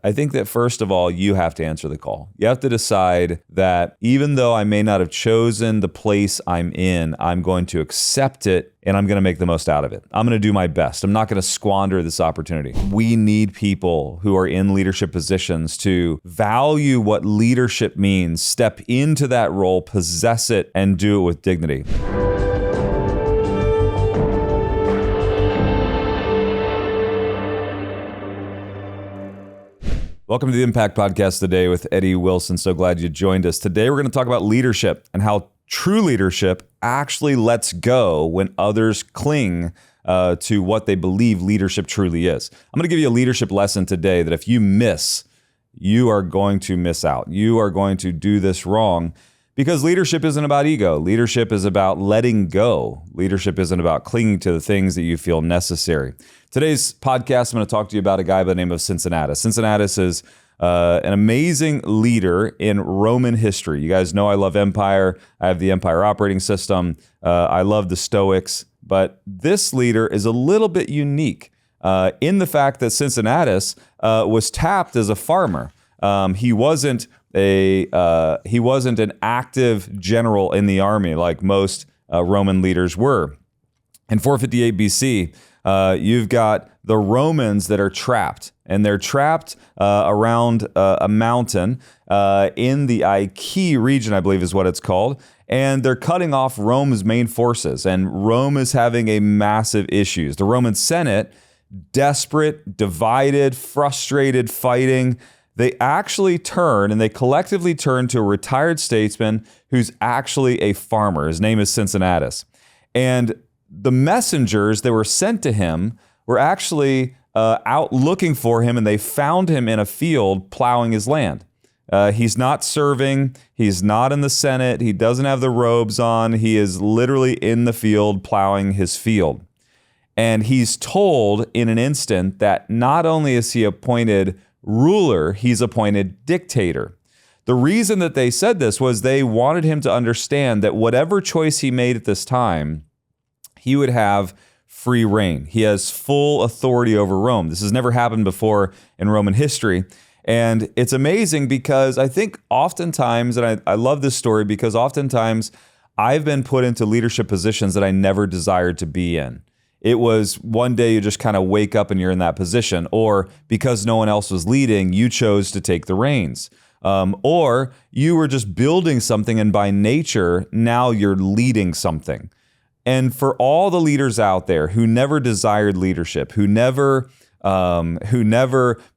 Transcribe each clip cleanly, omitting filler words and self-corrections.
I think that first of all, you have to answer the call. You have to decide that even though I may not have chosen the place I'm in, I'm going to accept it and I'm going to make the most out of it. I'm going to do my best. I'm not going to squander this opportunity. We need people who are in leadership positions to value what leadership means, step into that role, possess it, and do it with dignity. Welcome to the Impact Podcast today with Eddie Wilson. So glad you joined us. Today, we're going to talk about leadership and how true leadership actually lets go when others cling to what they believe leadership truly is. I'm going to give you a leadership lesson today that if you miss, you are going to miss out. You are going to do this wrong because leadership isn't about ego. Leadership is about letting go. Leadership isn't about clinging to the things that you feel necessary. Today's podcast, I'm going to talk to you about a guy by the name of Cincinnatus. Cincinnatus is an amazing leader in Roman history. You guys know I love empire. I have the empire operating system. I love the Stoics. But this leader is a little bit unique in the fact that Cincinnatus was tapped as a farmer. He wasn't an active general in the army like most Roman leaders were. In 458 BC, you've got the Romans that are trapped, and they're trapped around a mountain in the Aequi region, I believe is what it's called, and they're cutting off Rome's main forces, and Rome is having a massive issues. The Roman Senate, desperate, divided, frustrated, fighting, they actually turn, and they collectively turn to a retired statesman who's actually a farmer. His name is Cincinnatus. And the messengers that were sent to him were actually out looking for him, and they found him in a field plowing his land. He's not serving. He's not in the Senate. He doesn't have the robes on. He is literally in the field plowing his field. And he's told in an instant that not only is he appointed ruler, he's appointed dictator. The reason that they said this was they wanted him to understand that whatever choice he made at this time, he would have free reign. He has full authority over Rome. This has never happened before in Roman history. And it's amazing because I think oftentimes, and I love this story because oftentimes I've been put into leadership positions that I never desired to be in. It was one day you just kind of wake up and you're in that position, or because no one else was leading, you chose to take the reins. Or you were just building something and by nature, now you're leading something. And for all the leaders out there who never desired leadership, who never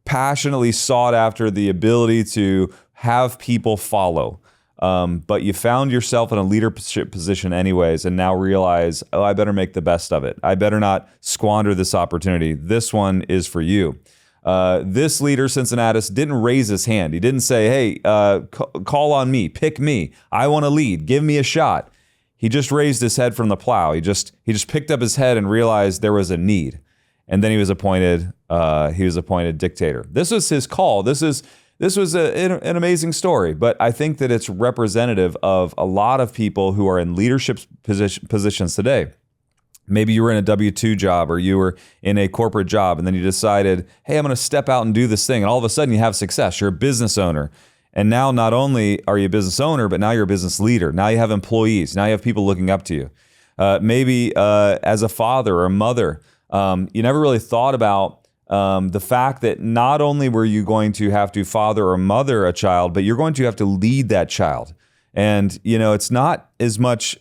passionately sought after the ability to have people follow, but you found yourself in a leadership position anyways, and now realize, oh, I better make the best of it. I better not squander this opportunity. This one is for you. This leader, Cincinnatus, didn't raise his hand. He didn't say, hey, call on me, pick me. I want to lead. Give me a shot. He just raised his head from the plow. He just picked up his head and realized there was a need, and then he was appointed dictator. This was his call. This was an amazing story, but I think that it's representative of a lot of people who are in leadership positions today. Maybe you were in a W-2 job or you were in a corporate job, and then you decided, hey, I'm going to step out and do this thing, and all of a sudden you have success. You're a business owner. And now not only are you a business owner, but now you're a business leader. Now you have employees. Now you have people looking up to you. Maybe as a father or a mother, you never really thought about the fact that not only were you going to have to father or mother a child, but you're going to have to lead that child. And, it's not as much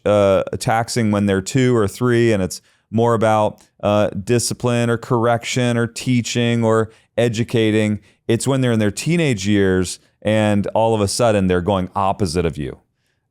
taxing when they're 2 or 3, and it's more about discipline or correction or teaching or educating. It's when they're in their teenage years and all of a sudden they're going opposite of you.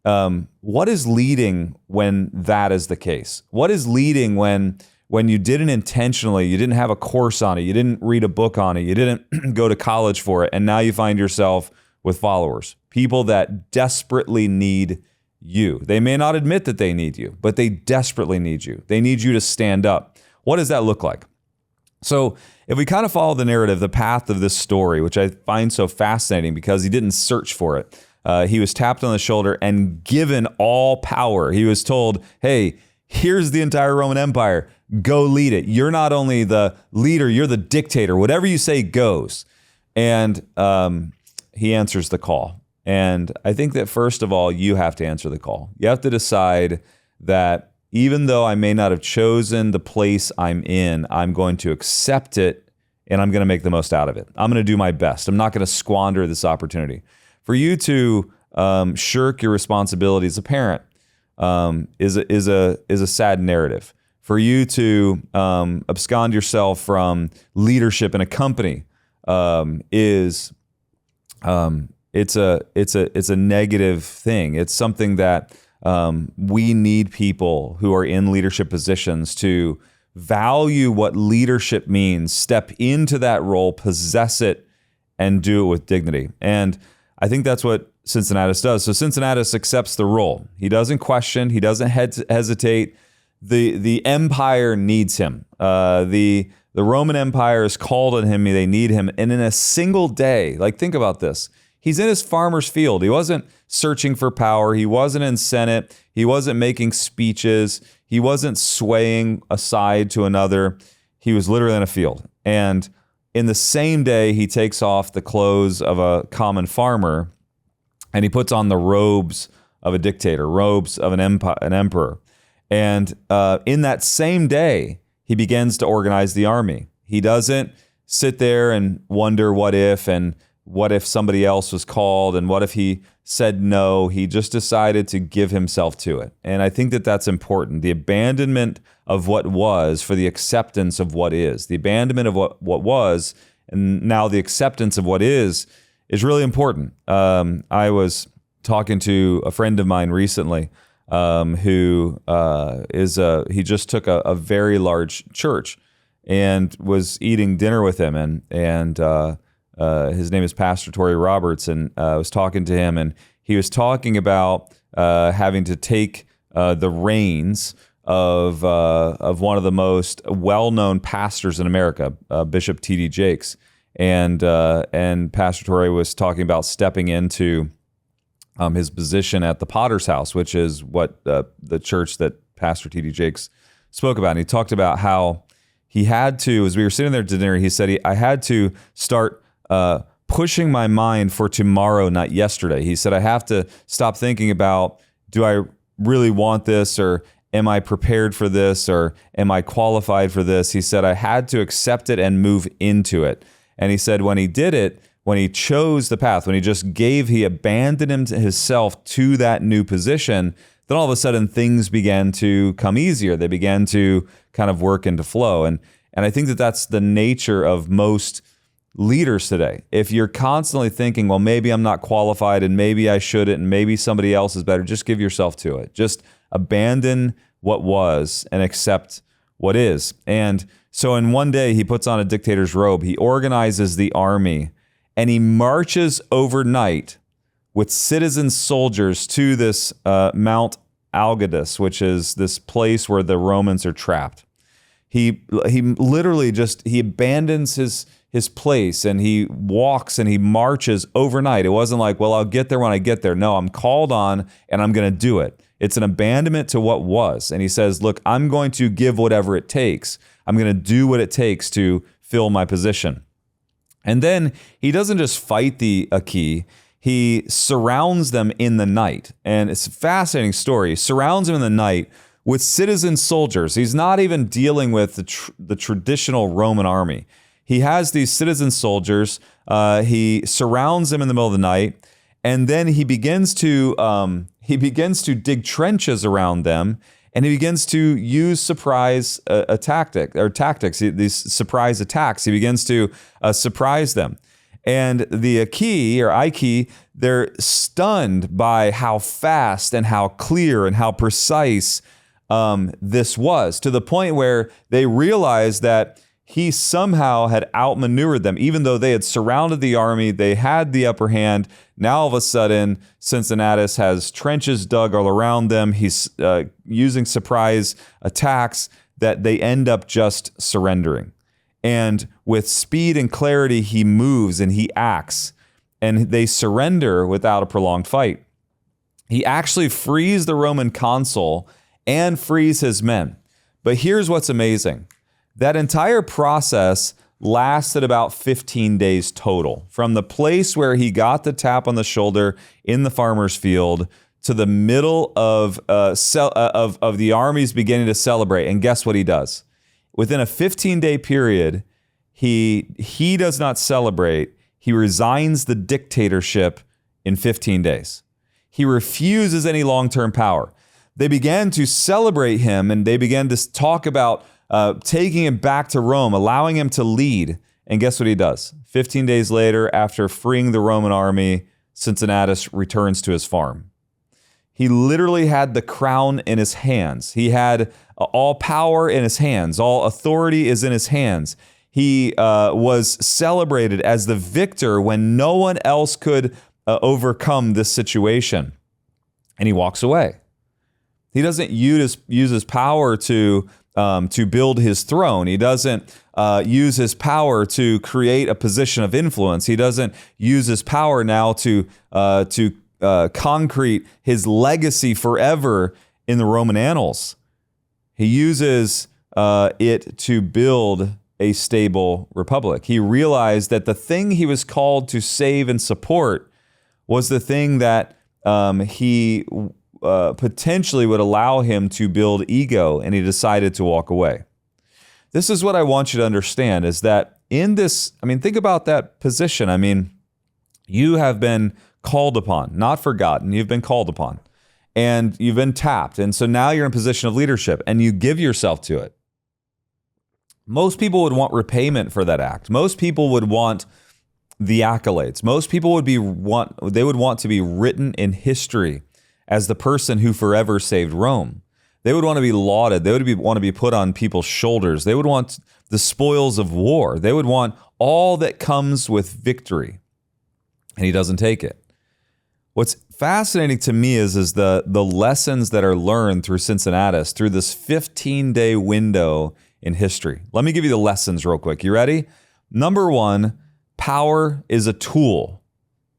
What is leading when that is the case? What is leading when you didn't intentionally, you didn't have a course on it, you didn't read a book on it, you didn't go to college for it, and now you find yourself with followers, people that desperately need you. They may not admit that they need you, but they desperately need you. They need you to stand up. What does that look like? So if we kind of follow the narrative, the path of this story, which I find so fascinating because he didn't search for it. He was tapped on the shoulder and given all power. He was told, hey, here's the entire Roman Empire. Go lead it. You're not only the leader, you're the dictator. Whatever you say goes. And he answers the call. And I think that first of all, you have to answer the call. You have to decide that even though I may not have chosen the place I'm in, I'm going to accept it and I'm going to make the most out of it. I'm going to do my best. I'm not going to squander this opportunity. For you to shirk your responsibility as a parent is a sad narrative. For you to abscond yourself from leadership in a company it's a negative thing. It's something that we need people who are in leadership positions to value what leadership means, step into that role, possess it, and do it with dignity. And I think that's what Cincinnatus does. So Cincinnatus accepts the role. He doesn't question. He doesn't hesitate. The empire needs him. The Roman Empire is called on him. They need him. And in a single day, like think about this. He's in his farmer's field. He wasn't searching for power. He wasn't in Senate. He wasn't making speeches. He wasn't swaying aside to another. He was literally in a field. And in the same day, he takes off the clothes of a common farmer and he puts on the robes of a dictator, robes of an emperor. And in that same day, he begins to organize the army. He doesn't sit there and wonder what if somebody else was called and what if he said no. He just decided to give himself to it. And I think that that's important. The abandonment of what was for the acceptance of what is. The abandonment of what was and now the acceptance of what is really important. I was talking to a friend of mine recently who he just took a very large church and was eating dinner with him. And his name is Pastor Torrey Roberts. And I was talking to him and he was talking about having to take the reins of one of the most well-known pastors in America, Bishop T.D. Jakes. And Pastor Torrey was talking about stepping into his position at the Potter's House, which is what the church that Pastor T.D. Jakes spoke about. And he talked about how he had to, as we were sitting there at dinner, he said, I had to start pushing my mind for tomorrow, not yesterday. He said, I have to stop thinking about, do I really want this, or am I prepared for this, or am I qualified for this? He said, I had to accept it and move into it. And he said, when he did it, when he chose the path, when he abandoned himself to that new position, then all of a sudden things began to come easier. They began to kind of work into flow. And I think that that's the nature of most leaders today. If you're constantly thinking, well, maybe I'm not qualified and maybe I shouldn't and maybe somebody else is better, just give yourself to it. Just abandon what was and accept what is. And so in one day, he puts on a dictator's robe. He organizes the army and he marches overnight with citizen soldiers to this Mount Algidus, which is this place where the Romans are trapped. He literally he abandons his place and he walks and he marches overnight. It wasn't like, well, I'll get there when I get there. No, I'm called on and I'm going to do it. It's an abandonment to what was. And he says, look, I'm going to give whatever it takes. I'm going to do what it takes to fill my position. And then he doesn't just fight the Achii, he surrounds them in the night. And it's a fascinating story. He surrounds them in the night with citizen soldiers. He's not even dealing with the traditional Roman army. He has these citizen soldiers. He surrounds them in the middle of the night, and then he begins to dig trenches around them, and he begins to use surprise tactics. These surprise attacks. He begins to surprise them, and the Achii, they're stunned by how fast and how clear and how precise this was, to the point where they realized that he somehow had outmaneuvered them. Even though they had surrounded the army, they had the upper hand. Now all of a sudden, Cincinnatus has trenches dug all around them. He's using surprise attacks that they end up just surrendering. And with speed and clarity, he moves and he acts, and they surrender without a prolonged fight. He actually frees the Roman consul and frees his men. But here's what's amazing. That entire process lasted about 15 days total. From the place where he got the tap on the shoulder in the farmer's field to the middle of the armies beginning to celebrate. And guess what he does? Within a 15-day period, he does not celebrate. He resigns the dictatorship in 15 days. He refuses any long-term power. They began to celebrate him, and they began to talk about taking him back to Rome, allowing him to lead. And guess what he does? 15 days later, after freeing the Roman army, Cincinnatus returns to his farm. He literally had the crown in his hands. He had all power in his hands. All authority is in his hands. He was celebrated as the victor when no one else could overcome this situation. And he walks away. He doesn't use his power to build his throne. He doesn't use his power to create a position of influence. He doesn't use his power now to concrete his legacy forever in the Roman annals. He uses it to build a stable republic. He realized that the thing he was called to save and support was the thing that he potentially would allow him to build ego, and he decided to walk away. This is what I want you to understand, is that in this, think about that position. You have been called upon, not forgotten. You've been called upon, and you've been tapped. And so now you're in a position of leadership, and you give yourself to it. Most people would want repayment for that act. Most people would want the accolades. Most people would want to be written in history as the person who forever saved Rome. They would want to be lauded. They would want to be put on people's shoulders. They would want the spoils of war. They would want all that comes with victory. And he doesn't take it. What's fascinating to me is the lessons that are learned through Cincinnatus, through this 15-day window in history. Let me give you the lessons real quick. You ready? Number one, power is a tool.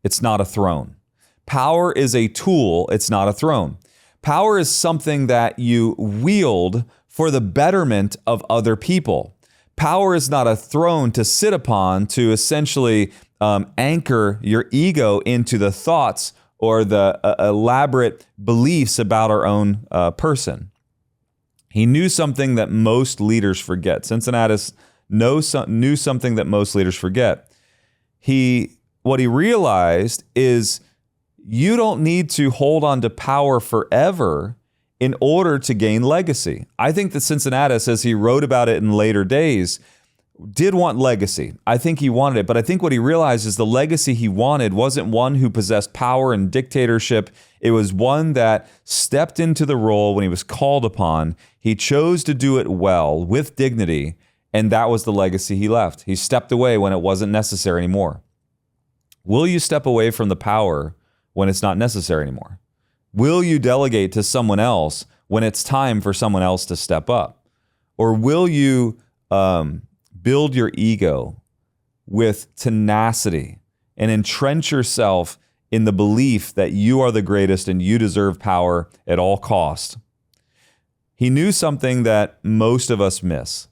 It's not a throne. Power is a tool. It's not a throne. Power is something that you wield for the betterment of other people. Power is not a throne to sit upon to essentially anchor your ego into the thoughts or the elaborate beliefs about our own person. He knew something that most leaders forget. Cincinnatus knew something that most leaders forget. What he realized is you don't need to hold on to power forever in order to gain legacy. I think that Cincinnatus, as he wrote about it in later days, did want legacy. I think he wanted it, but I think what he realized is the legacy he wanted wasn't one who possessed power and dictatorship. It was one that stepped into the role when he was called upon. He chose to do it well, with dignity, and that was the legacy he left. He stepped away when it wasn't necessary anymore. Will you step away from the power when it's not necessary anymore? Will you delegate to someone else when it's time for someone else to step up? Or will you build your ego with tenacity and entrench yourself in the belief that you are the greatest and you deserve power at all cost? He knew something that most of us miss.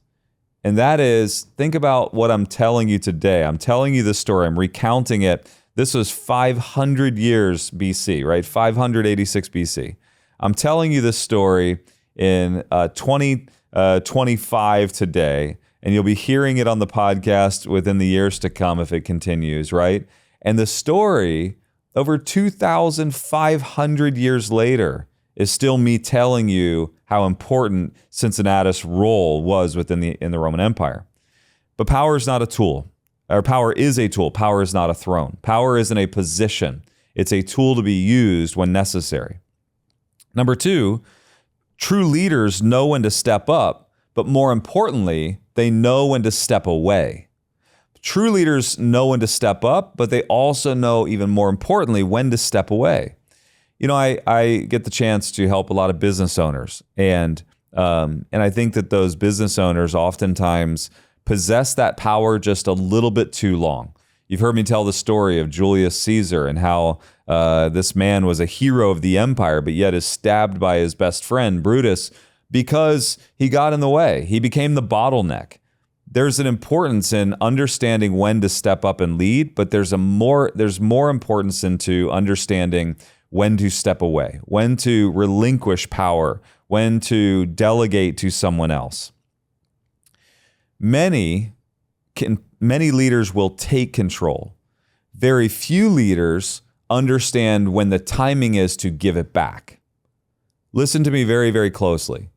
And that is, think about what I'm telling you today. I'm telling you this story. I'm recounting it. This was 500 years BC, right? 586 BC. I'm telling you this story in 2025 today, and you'll be hearing it on the podcast within the years to come if it continues, right? And the story, over 2,500 years later, is still me telling you how important Cincinnatus' role was in the Roman Empire. But power is not a tool. Or power is a tool. Power is not a throne. Power isn't a position. It's a tool to be used when necessary. Number two, true leaders know when to step up, but more importantly, they know when to step away. True leaders know when to step up, but they also know, even more importantly, when to step away. I get the chance to help a lot of business owners, and I think that those business owners oftentimes possess that power just a little bit too long. You've heard me tell the story of Julius Caesar and how this man was a hero of the empire, but yet is stabbed by his best friend, Brutus, because he got in the way. He became the bottleneck. there's an importance in understanding when to step up and lead, but there's more importance into understanding when to step away, when to relinquish power, when to delegate to someone else. Many leaders will take control. Very few leaders understand when the timing is to give it back. Listen to me very, very closely.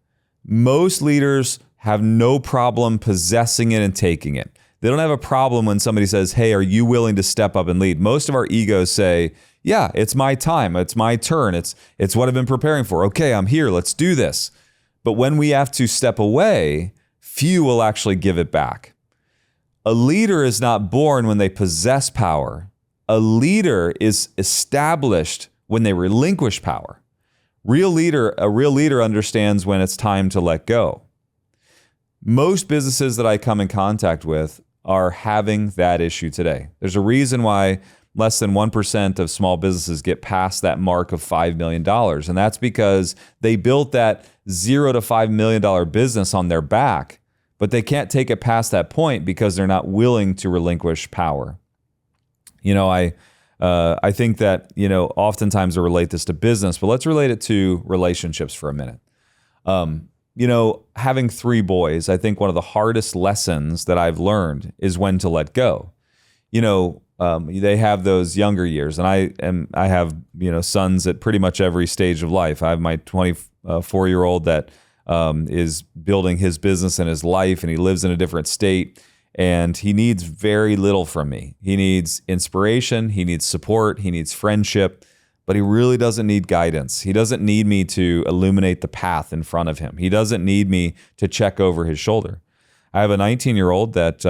Most leaders have no problem possessing it and taking it. They don't have a problem when somebody says, hey, are you willing to step up and lead? Most of our egos say, yeah, it's my time. It's my turn. It's what I've been preparing for. Okay, I'm here. Let's do this. But when we have to step away, few will actually give it back. A leader is not born when they possess power. A leader is established when they relinquish power. A real leader understands when it's time to let go. Most businesses that I come in contact with are having that issue today. There's a reason why less than 1% of small businesses get past that mark of $5 million. And that's because they built that $0 to $5 million business on their back, but they can't take it past that point because they're not willing to relinquish power. I think that, oftentimes I relate this to business, but let's relate it to relationships for a minute. Having 3 boys, I think one of the hardest lessons that I've learned is when to let go. They have those younger years, and I have, sons at pretty much every stage of life. I have my 24-year-old that is building his business and his life, and he lives in a different state, and he needs very little from me. He needs inspiration, he needs support, he needs friendship, but he really doesn't need guidance. He doesn't need me to illuminate the path in front of him. He doesn't need me to check over his shoulder. I have a 19-year-old that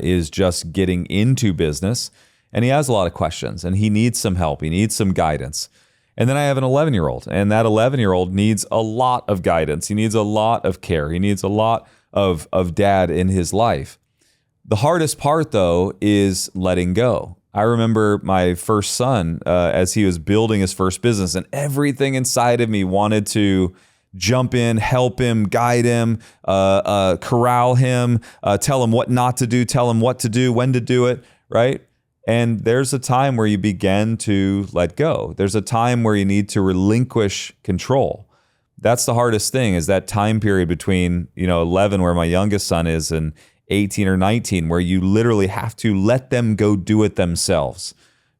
is just getting into business, and he has a lot of questions, and he needs some help. He needs some guidance. And then I have an 11-year-old, and that 11-year-old needs a lot of guidance. He needs a lot of care. He needs a lot of dad in his life. The hardest part, though, is letting go. I remember my first son as he was building his first business, and everything inside of me wanted to jump in, help him, guide him, corral him, tell him what not to do, tell him what to do, when to do it, right? And there's a time where you begin to let go. There's a time where you need to relinquish control. That's the hardest thing, is that time period between 11, where my youngest son is, and 18 or 19, where you literally have to let them go do it themselves.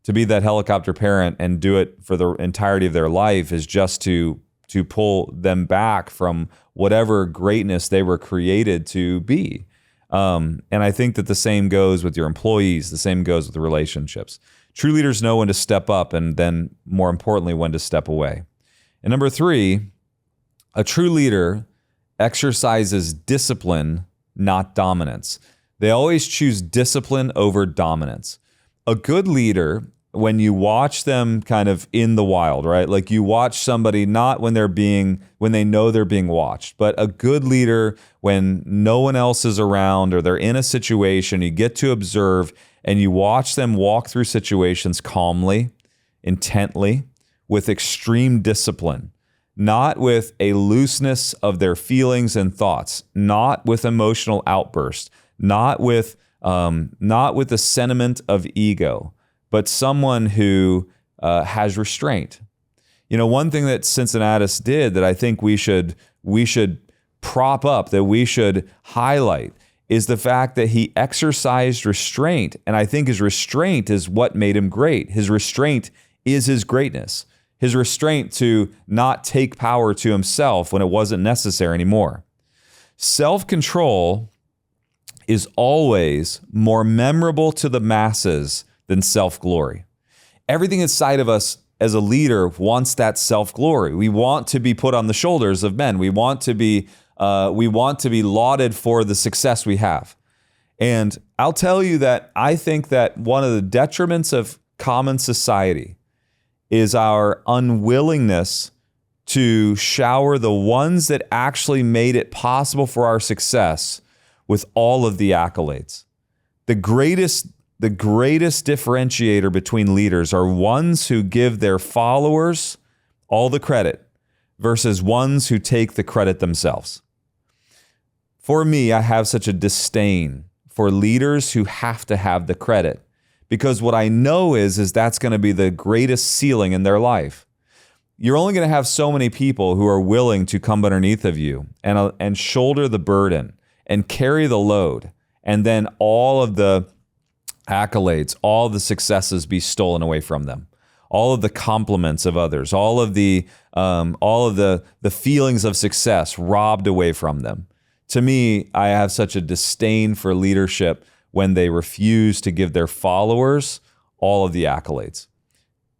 To be that helicopter parent and do it for the entirety of their life is just to pull them back from whatever greatness they were created to be. And I think that the same goes with your employees. The same goes with the relationships. True leaders know when to step up, and then more importantly, when to step away. And number 3, a true leader exercises discipline, not dominance. They always choose discipline over dominance. A good leader, when you watch them kind of in the wild, right? Like you watch somebody not when they know they're being watched, but a good leader when no one else is around or they're in a situation, you get to observe and you watch them walk through situations calmly, intently, with extreme discipline. Not with a looseness of their feelings and thoughts, not with emotional outbursts, not with a sentiment of ego, but someone who has restraint. One thing that Cincinnatus did that I think we should prop up, that we should highlight, is the fact that he exercised restraint, and I think his restraint is what made him great. His restraint is his greatness. His restraint to not take power to himself when it wasn't necessary anymore. Self-control is always more memorable to the masses than self-glory. Everything inside of us as a leader wants that self-glory. We want to be put on the shoulders of men. We want to be lauded for the success we have. And I'll tell you that I think that one of the detriments of common society is our unwillingness to shower the ones that actually made it possible for our success with all of the accolades. The greatest differentiator between leaders are ones who give their followers all the credit versus ones who take the credit themselves. For me, I have such a disdain for leaders who have to have the credit, because what I know is that's going to be the greatest ceiling in their life. You're only going to have so many people who are willing to come underneath of you and shoulder the burden and carry the load, and then all of the accolades, all the successes be stolen away from them, all of the compliments of others, all of the feelings of success robbed away from them. To me, I have such a disdain for leadership when they refuse to give their followers all of the accolades.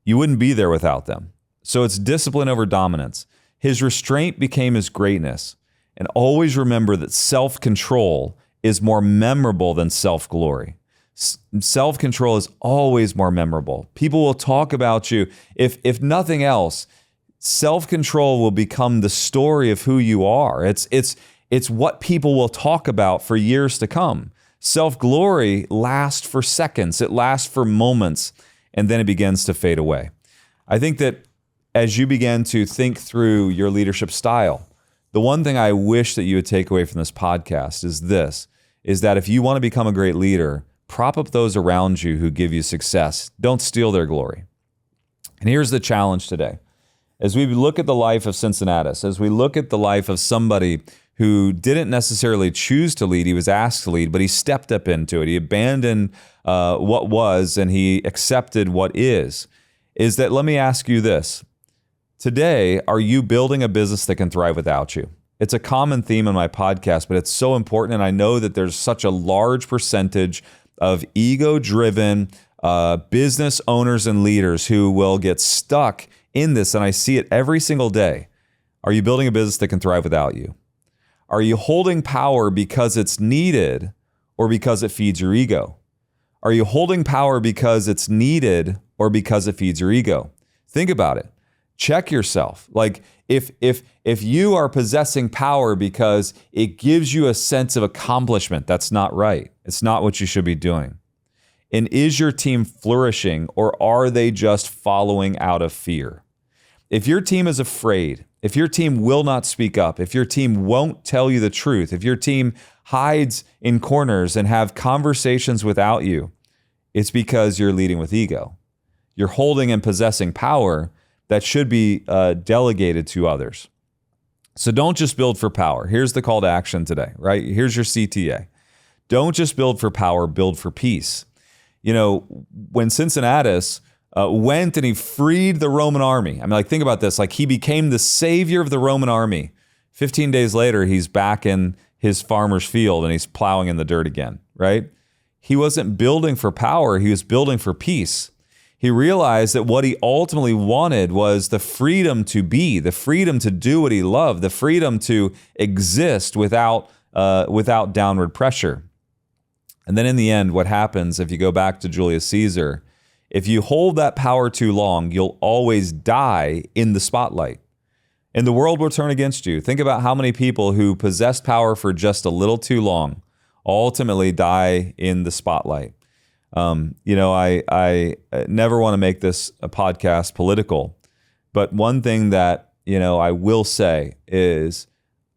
You wouldn't be there without them. So it's discipline over dominance. His restraint became his greatness. And always remember that self-control is more memorable than self-glory. Self-control is always more memorable. People will talk about you. If nothing else, self-control will become the story of who you are. It's what people will talk about for years to come. Self-glory lasts for seconds. It lasts for moments, and then it begins to fade away. I think that as you begin to think through your leadership style, the one thing I wish that you would take away from this podcast is that if you want to become a great leader, prop up those around you who give you success. Don't steal their glory. And here's the challenge today. As we look at the life of Cincinnatus, as we look at the life of somebody who didn't necessarily choose to lead, he was asked to lead, but he stepped up into it. He abandoned what was, and he accepted what is that, let me ask you this. Today, are you building a business that can thrive without you? It's a common theme in my podcast, but it's so important. And I know that there's such a large percentage of ego-driven business owners and leaders who will get stuck in this. And I see it every single day. Are you building a business that can thrive without you? Are you holding power because it's needed or because it feeds your ego? Are you holding power because it's needed or because it feeds your ego? Think about it. Check yourself. Like if you are possessing power because it gives you a sense of accomplishment, that's not right. It's not what you should be doing. And is your team flourishing, or are they just following out of fear? If your team is afraid, if your team will not speak up, if your team won't tell you the truth, if your team hides in corners and have conversations without you, it's because you're leading with ego. You're holding and possessing power that should be delegated to others. So don't just build for power. Here's the call to action today, right? Here's your CTA. Don't just build for power, build for peace. You know, when Cincinnatus went and he freed the Roman army, I mean, like, think about this, like, he became the savior of the Roman army. 15 days later, he's back in his farmer's field and he's plowing in the dirt again, right? He wasn't building for power, he was building for peace. He realized that what he ultimately wanted was the freedom to be, the freedom to do what he loved, the freedom to exist without downward pressure. And then in the end, what happens if you go back to Julius Caesar, if you hold that power too long, you'll always die in the spotlight. And the world will turn against you. Think about how many people who possess power for just a little too long ultimately die in the spotlight. I never want to make this a podcast political, but one thing that, I will say is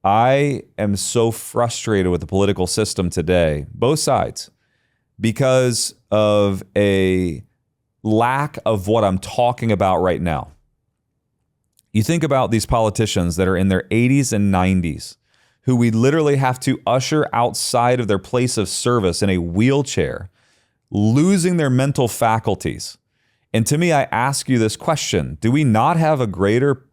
I am so frustrated with the political system today, both sides, because of a lack of what I'm talking about right now. You think about these politicians that are in their 80s and 90s, who we literally have to usher outside of their place of service in a wheelchair, losing their mental faculties. And to me, I ask you this question: do we not have a greater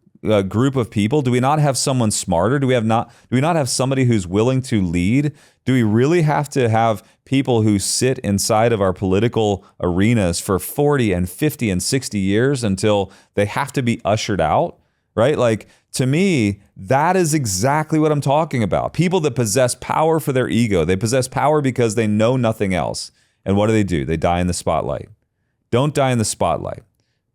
group of people? Do we not have someone smarter? Do we not have somebody who's willing to lead? Do we really have to have people who sit inside of our political arenas for 40 and 50 and 60 years until they have to be ushered out, right? Like, to me, that is exactly what I'm talking about. People that possess power for their ego. They possess power because they know nothing else. And what do? They die in the spotlight. Don't die in the spotlight.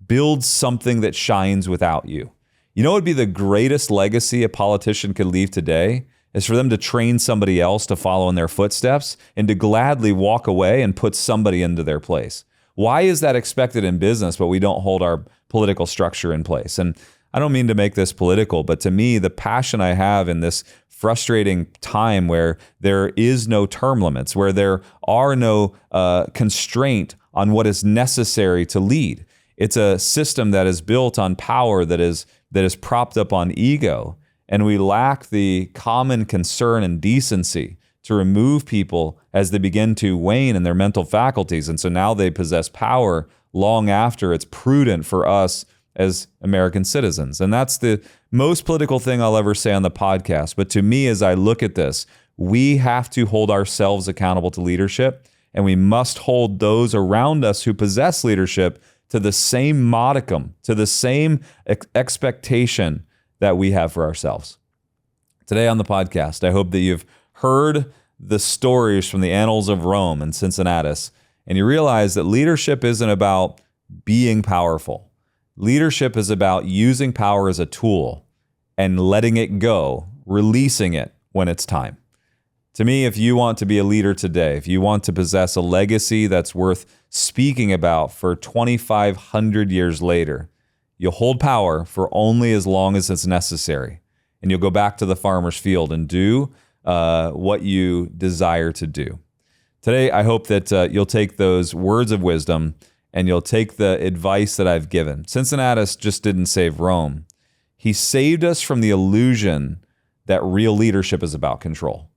Build something that shines without you. You know what would be the greatest legacy a politician could leave today? Is for them to train somebody else to follow in their footsteps and to gladly walk away and put somebody into their place. Why is that expected in business, but we don't hold our political structure in place? And I don't mean to make this political, but to me, the passion I have in this frustrating time where there is no term limits, where there are no constraint on what is necessary to lead. It's a system that is built on power that is propped up on ego. And we lack the common concern and decency to remove people as they begin to wane in their mental faculties. And so now they possess power long after it's prudent for us as American citizens. And that's the most political thing I'll ever say on the podcast. But to me, as I look at this, we have to hold ourselves accountable to leadership, and we must hold those around us who possess leadership to the same modicum, to the same expectation that we have for ourselves. Today on the podcast, I hope that you've heard the stories from the annals of Rome and Cincinnatus, and you realize that leadership isn't about being powerful. Leadership is about using power as a tool and letting it go, releasing it when it's time. To me, if you want to be a leader today, if you want to possess a legacy that's worth speaking about for 2,500 years later, you'll hold power for only as long as it's necessary. And you'll go back to the farmer's field and do what you desire to do. Today, I hope that you'll take those words of wisdom and you'll take the advice that I've given. Cincinnatus just didn't save Rome. He saved us from the illusion that real leadership is about control.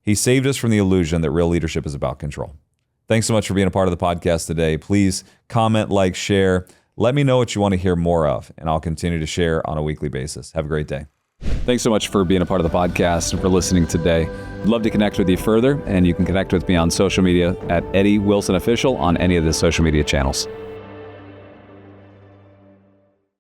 He saved us from the illusion that real leadership is about control. Thanks so much for being a part of the podcast today. Please comment, like, share. Let me know what you want to hear more of, and I'll continue to share on a weekly basis. Have a great day. Thanks so much for being a part of the podcast and for listening today. I'd love to connect with you further, and you can connect with me on social media at Eddie Wilson Official on any of the social media channels.